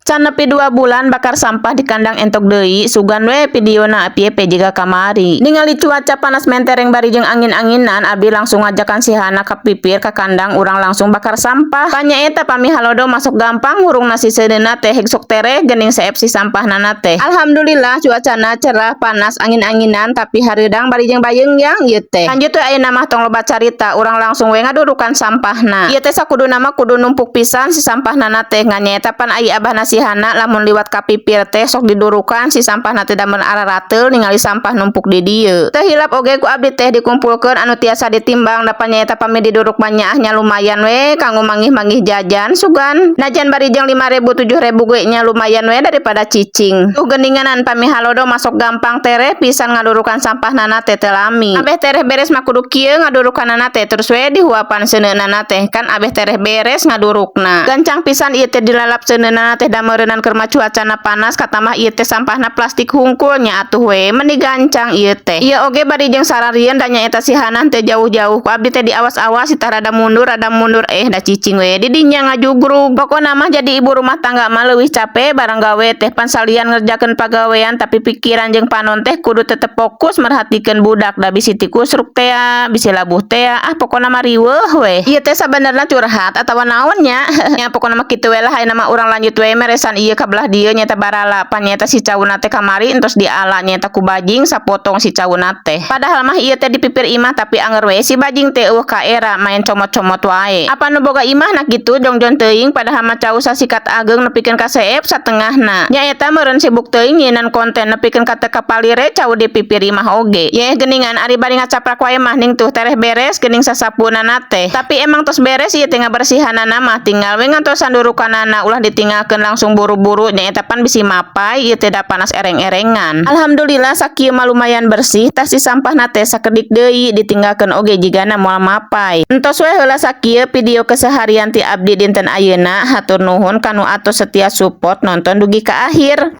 Can nepi 2 bulan bakar sampah di kandang entok deui, sugan we videona api-api jiga kamari. Ningali cuaca panas mentereng bari jeung angin-anginan, abdi langsung ngajakan si Hana ka pipir ka kandang urang langsung bakar sampah. Panyaeta pami halodo masuk gampang hurung nasi seundeuna teh sok tere geuning saep si sampahnana teh. Alhamdulillah cuacana cerah panas angin-anginan tapi hareudang bari jeung bayeungyang ieu teh. Lanjut we ayeuna mah tong loba carita urang langsung we ngadudukan sampahna. Ieu teh sakuduna mah kudu numpuk pisan si sampahnana teh nganyaeta pan aya abahna si Hana lamun liwat ka pipir teh sok didurukan si sampahna teh damen ararateul ningali sampah numpuk di dieu. Teu hilap oge ku abdi teh dikumpulkeun anu tiasa ditimbang da panyaeta pami diduruk banyaahnya lumayan we kanggo manggih-manggih jajan sugan. Najan bari jeung 5.000 7.000 ge nya lumayan we daripada cicing. Tuh geuninganan pami halodo masuk gampang tere pisan ngadurukan sampahnana teh teu lami. Abeh tereh beres mah kudu kieu ngadurukanana teh terus we dihuapan seuneunana teh kan abeh tereh beres ngadurukna. Gancang pisan ieu teh dilalap seuneunana teh meureunnan keur mah cuacana panas kata mah ieu teh sampahna plastik hungkulnya atuh we meni gancang ieu teh. Ieu oge bari jeung sararieun da nyaeta si Hanan teh jauh-jauh ku abdi teh diawas-awas tah rada mundur da cicing we di dinya ngajugrug. Pokona mah jadi ibu rumah tangga mah leuwih capek barang gawe teh pan salian ngerjakeun pagawean tapi pikiran jeung panon teh kudu tetep fokus merhatikeun budak da bisi ti kusruk teh bisi labuh teh pokona mah riweuh we. Ieu teh sabenerna curhat atawa naon nya. Nya pokona mah kitu we lah ayeuna mah urang lanjut we meresan ieu ka belah dieu nyaeta barala pan nyaeta si cauna teh kamari entos diala nyaeta ku bajing sapotong si cauna teh. Padahal mah ieu teh dipipir imah tapi anger we si bajing teh eueuh ka era main comot-comot wae. Apa nu boga imah na kitu jongjon teuing padahal mah caus sikat ageng nepikeun ka seep satengahna. Nyaeta meureun sibuk teuing nyieunnan konten nepikeun ka teu kapalire cau dipipir imah oge. Yeh geuningan ari bari ngacaprak wae mah ning tuh tereh beres geuning sasapuunana teh. Tapi emang tos beres ieu teh ngabersihanana mah tinggal we ngantosan durukanana ulah ditinggalkeun langsung buru-buru nyaeta pan bisi mapai ieu teh da panas ereng-erengan. Alhamdulillah sakieu mah lumayan bersih tah si sampahna teh sakedik deui ditinggalkeun oge jigana moal mapai. Entos we heula sakieu video keseharian ti abdi dinten ayeuna hatur nuhun kanu atos setia support nonton dugi ka akhir.